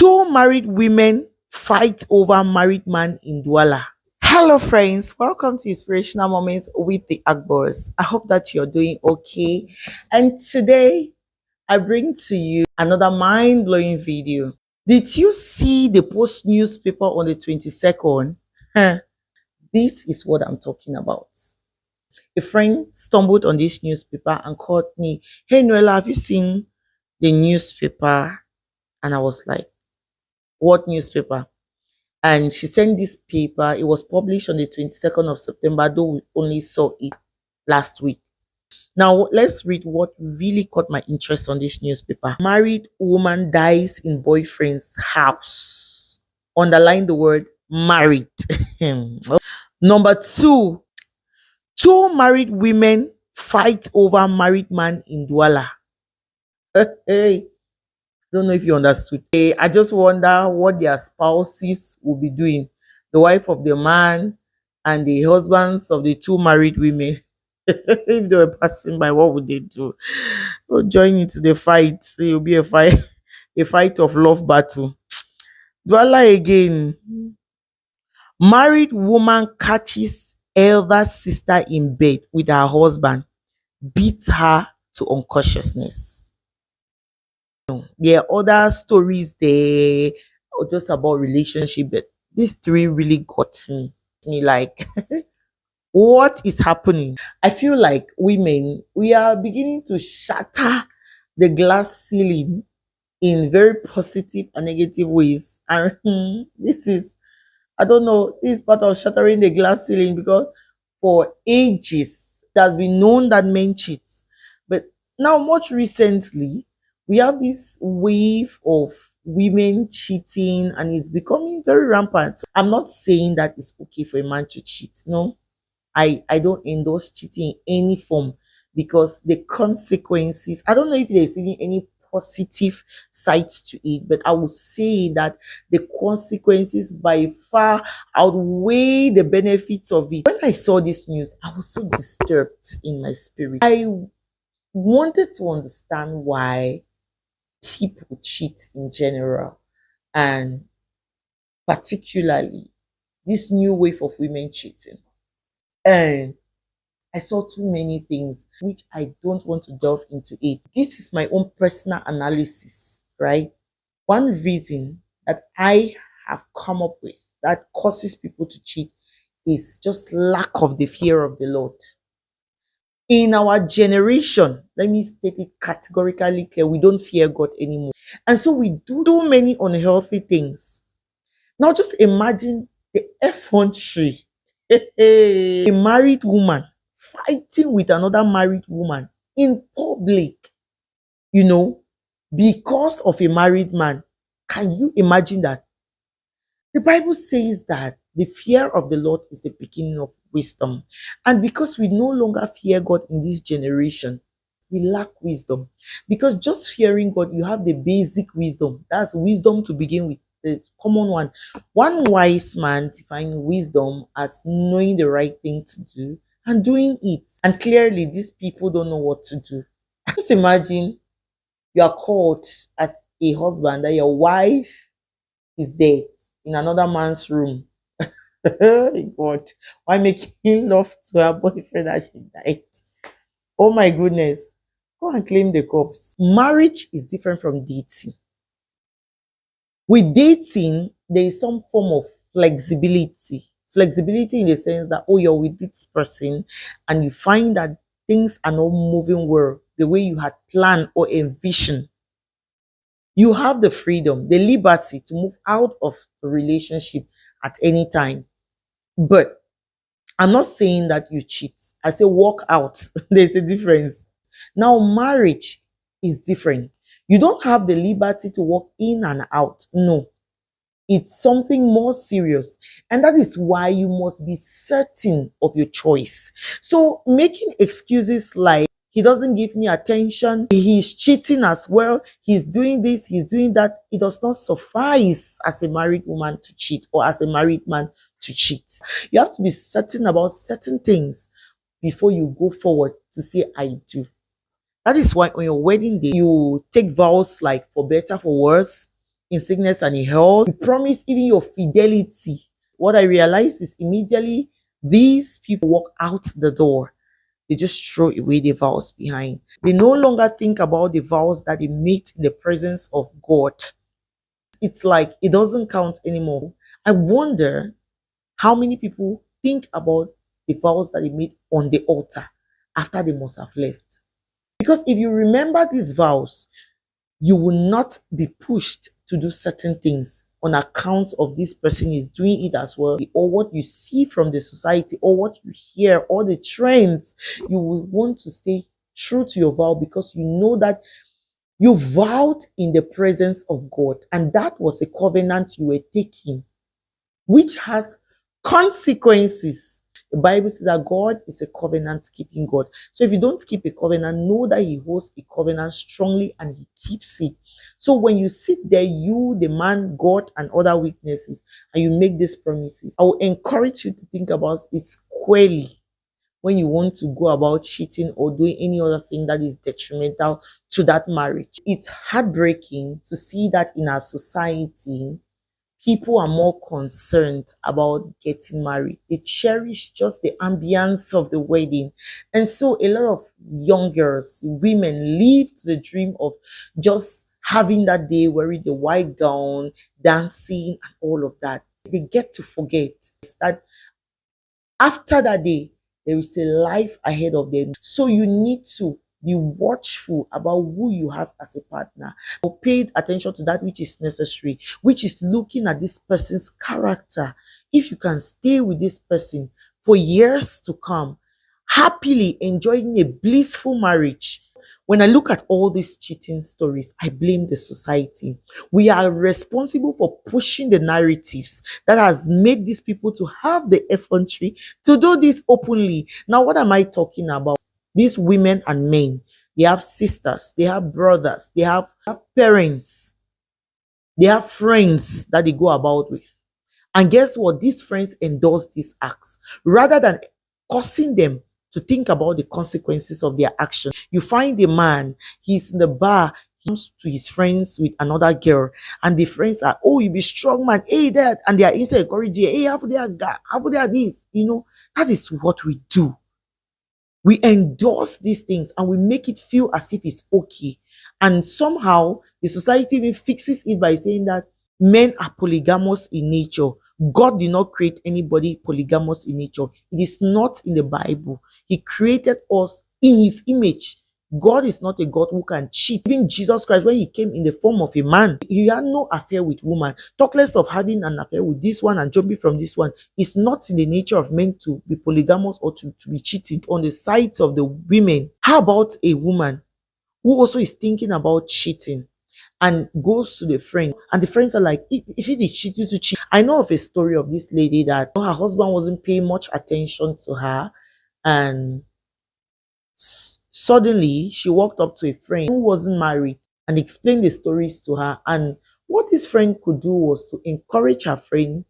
Two married women fight over married man in Douala. Hello, friends. Welcome to Inspirational Moments with the Akbars. I hope that you're doing okay. And today, I bring to you another mind blowing video. Did you see the Post newspaper on the 22nd? This is what I'm talking about. A friend stumbled on this newspaper and called me, "Hey, Noella, have you seen the newspaper?" And I was like, "What newspaper?" And she sent this paper. It was published on the 22nd of September, though we only saw it last week. Now, let's read what really caught my interest on this newspaper. Married woman dies in boyfriend's house. Underline the word married. Number two, two married women fight over married man in Douala. Hey, don't know if you understood. I just wonder what their spouses will be doing. The wife of the man and the husbands of the two married women. If they were passing by, what would they do? They'll join into the fight. It will be a fight of love battle. Dwala again. Married woman catches elder sister in bed with her husband, beats her to unconsciousness. There are other stories there just about relationship, but these three really got me like what is happening. I feel like women, we are beginning to shatter the glass ceiling in very positive and negative ways, and this is, I don't know, this is part of shattering the glass ceiling, because for ages it has been known that men cheat. But now, much recently, we have this wave of women cheating and it's becoming very rampant. I'm not saying that it's okay for a man to cheat. No, I don't endorse cheating in any form, because the consequences, I don't know if there's even any positive side to it, but I would say that the consequences by far outweigh the benefits of it. When I saw this news, I was so disturbed in my spirit. I wanted to understand why people cheat in general, and particularly this new wave of women cheating. And I saw too many things which I don't want to delve into it. This is my own personal analysis, right? One reason that I have come up with that causes people to cheat is just lack of the fear of the Lord. In our generation, let me state it categorically clear, we don't fear God anymore. And so we do so many unhealthy things. Now just imagine the effrontery. A married woman fighting with another married woman in public, you know, because of a married man. Can you imagine that? The Bible says that the fear of the Lord is the beginning of wisdom. And because we no longer fear God in this generation, we lack wisdom. Because just fearing God, you have the basic wisdom. That's wisdom to begin with, the common one. One wise man defined wisdom as knowing the right thing to do and doing it. And clearly, these people don't know what to do. Just imagine you are called as a husband that your wife is dead in another man's room. God, why making love to her boyfriend as she died? Oh my goodness. Go and claim the corpse. Marriage is different from dating. With dating, there is some form of flexibility. Flexibility in the sense that, oh, you're with this person and you find that things are not moving well the way you had planned or envisioned. You have the freedom, the liberty to move out of the relationship at any time. But I'm not saying that you cheat. I say walk out. There's a difference. Now, marriage is different. You don't have the liberty to walk in and out. No, it's something more serious. And that is why you must be certain of your choice. So making excuses like, he doesn't give me attention, he's cheating as well, he's doing this, he's doing that, it does not suffice as a married woman to cheat or as a married man to cheat. You have to be certain about certain things before you go forward to say, I do. That is why on your wedding day, you take vows like, for better, for worse, in sickness and in health. You promise even your fidelity. What I realized is immediately these people walk out the door, they just throw away the vows behind. They no longer think about the vows that they made in the presence of God. It's like it doesn't count anymore. I wonder how many people think about the vows that they made on the altar after they must have left. Because if you remember these vows, you will not be pushed to do certain things on account of this person is doing it as well, or what you see from the society, or what you hear, or the trends. You will want to stay true to your vow because you know that you vowed in the presence of God, and that was a covenant you were taking, which has consequences. The Bible says that God is a covenant keeping God. So if you don't keep a covenant, know that He holds a covenant strongly and He keeps it. So when you sit there, you, the man, God, and other witnesses, and you make these promises, I will encourage you to think about it squarely when you want to go about cheating or doing any other thing that is detrimental to that marriage. It's heartbreaking to see that in our society, people are more concerned about getting married. They cherish just the ambience of the wedding. And so a lot of young girls, women live to the dream of just having that day, wearing the white gown, dancing, and all of that. They get to forget that after that day, there is a life ahead of them. So you need to be watchful about who you have as a partner. Or pay attention to that which is necessary, which is looking at this person's character. If you can stay with this person for years to come, happily enjoying a blissful marriage. When I look at all these cheating stories, I blame the society. We are responsible for pushing the narratives that has made these people to have the effrontery to do this openly. Now, what am I talking about? These women and men, they have sisters, they have brothers, they have parents, they have friends that they go about with. And guess what? These friends endorse these acts rather than causing them to think about the consequences of their action. You find a man, he's in the bar, he comes to his friends with another girl, and the friends are, oh, you be strong man, hey, that, and they are inside encouraging, hey, how they are this, that is what we do. We endorse these things and we make it feel as if it's okay. And somehow the society even fixes it by saying that men are polygamous in nature. God did not create anybody polygamous in nature. It is not in the Bible. He created us in His image. God is not a God who can cheat. Even Jesus Christ, when He came in the form of a man, He had no affair with woman. Talk less of having an affair with this one and jumping from this one. It's not in the nature of men to be polygamous or to be cheating on the sides of the women. How about a woman who also is thinking about cheating and goes to the friend, and the friends are like, if he did cheat, you to cheat. I know of a story of this lady that her husband wasn't paying much attention to her, and suddenly she walked up to a friend who wasn't married and explained the stories to her. And what this friend could do was to encourage her friend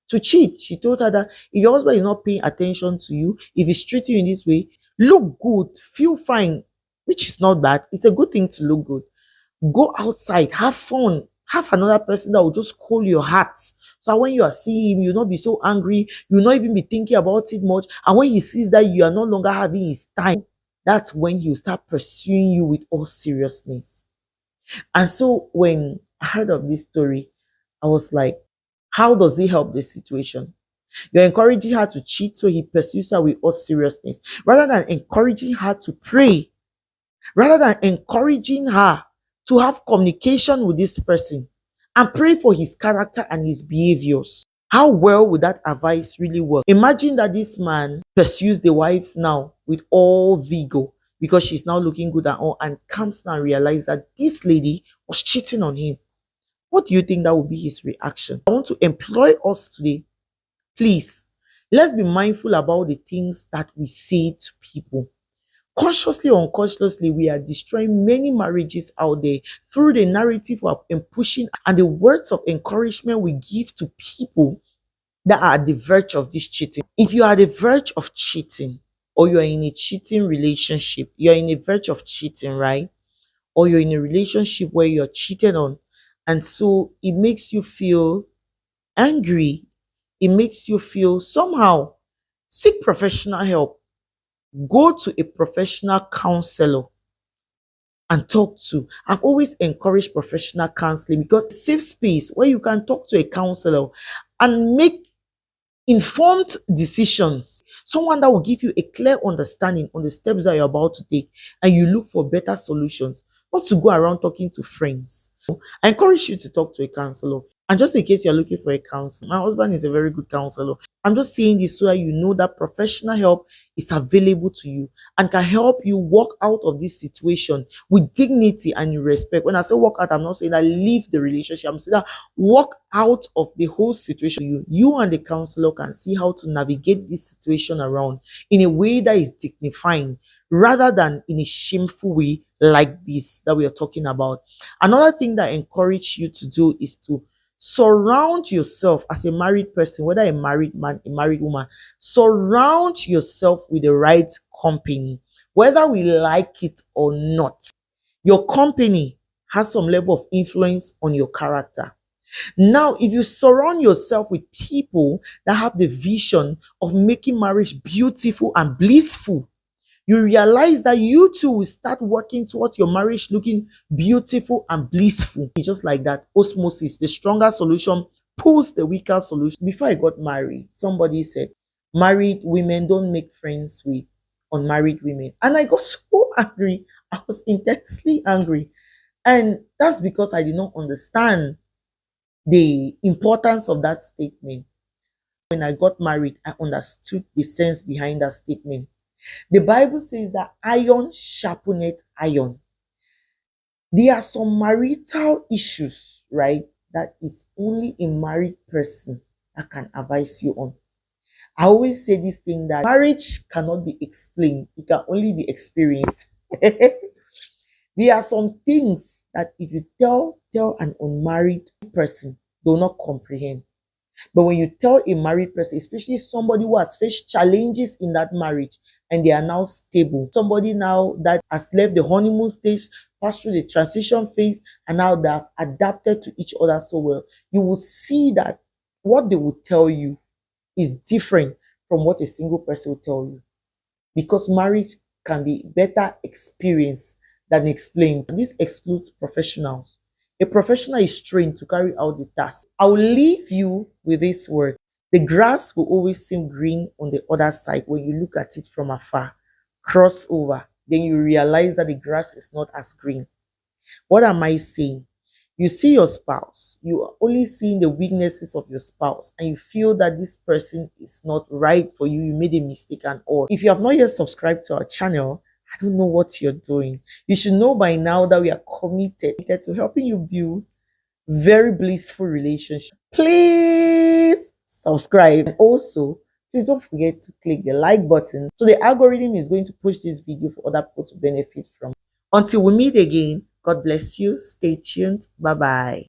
to cheat. She told her that if your husband is not paying attention to you, if he's treating you in this way, look good, feel fine, which is not bad. It's a good thing to look good. Go outside, have fun, have another person that will just cool your heart. So when you are seeing him, you'll not be so angry, you'll not even be thinking about it much. And when he sees that you are no longer having his time, that's when he'll start pursuing you with all seriousness. And so when I heard of this story, I was like, how does it help the situation? You're encouraging her to cheat, so he pursues her with all seriousness. Rather than encouraging her to pray, rather than encouraging her to have communication with this person and pray for his character and his behaviors. How well would that advice really work? Imagine that this man pursues the wife now with all vigor because she's now looking good and all, and comes now and realizes that this lady was cheating on him. What do you think that would be his reaction? I want to employ us today. Please, let's be mindful about the things that we say to people. Consciously or unconsciously, we are destroying many marriages out there through the narrative we are pushing and the words of encouragement we give to people that are at the verge of this cheating. If you are at the verge of cheating, or you are in a cheating relationship, you are in a verge of cheating, right? Or you're in a relationship where you're cheated on, And so it makes you feel angry. It makes you feel somehow. Seek professional help. Go to a professional counselor and talk to. I've always encouraged professional counseling because it's a safe space where you can talk to a counselor and make informed decisions. Someone that will give you a clear understanding on the steps that you're about to take, and you look for better solutions, not to go around talking to friends. I encourage you to talk to a counselor. And just in case you're looking for a counselor, my husband is a very good counselor. I'm just saying this so that you know that professional help is available to you and can help you walk out of this situation with dignity and respect. When I say walk out, I'm not saying that leave the relationship. I'm saying that walk out of the whole situation. You and the counselor can see how to navigate this situation around in a way that is dignifying rather than in a shameful way like this that we are talking about. Another thing that I encourage you to do is to surround yourself as a married person, whether a married man, a married woman, surround yourself with the right company, whether we like it or not. Your company has some level of influence on your character. Now, if you surround yourself with people that have the vision of making marriage beautiful and blissful, you realize that you too will start working towards your marriage looking beautiful and blissful. It's just like that. Osmosis, the stronger solution pulls the weaker solution. Before I got married, somebody said, married women don't make friends with unmarried women. And I got so angry. I was intensely angry. And that's because I did not understand the importance of that statement. When I got married, I understood the sense behind that statement. The Bible says that iron sharpeneth iron. There are some marital issues, right? That is only a married person that can advise you on. I always say this thing that marriage cannot be explained, it can only be experienced. There are some things that if you tell an unmarried person, they will not comprehend. But when you tell a married person, especially somebody who has faced challenges in that marriage and they are now stable, somebody now that has left the honeymoon stage, passed through the transition phase, and now they have adapted to each other so well, you will see that what they will tell you is different from what a single person will tell you, because marriage can be better experienced than explained. This excludes professionals. A professional is trained to carry out the task. I will leave you with this word. The grass will always seem green on the other side when you look at it from afar. Cross over, then you realize that the grass is not as green. What am I saying? You see your spouse, you are only seeing the weaknesses of your spouse, and you feel that this person is not right for you. You made a mistake and all. If you have not yet subscribed to our channel, I don't know what you're doing. You should know by now that we are committed to helping you build very blissful relationship. Please subscribe. And also, please don't forget to click the like button so the algorithm is going to push this video for other people to benefit from. Until we meet again, God bless you. Stay tuned. Bye bye.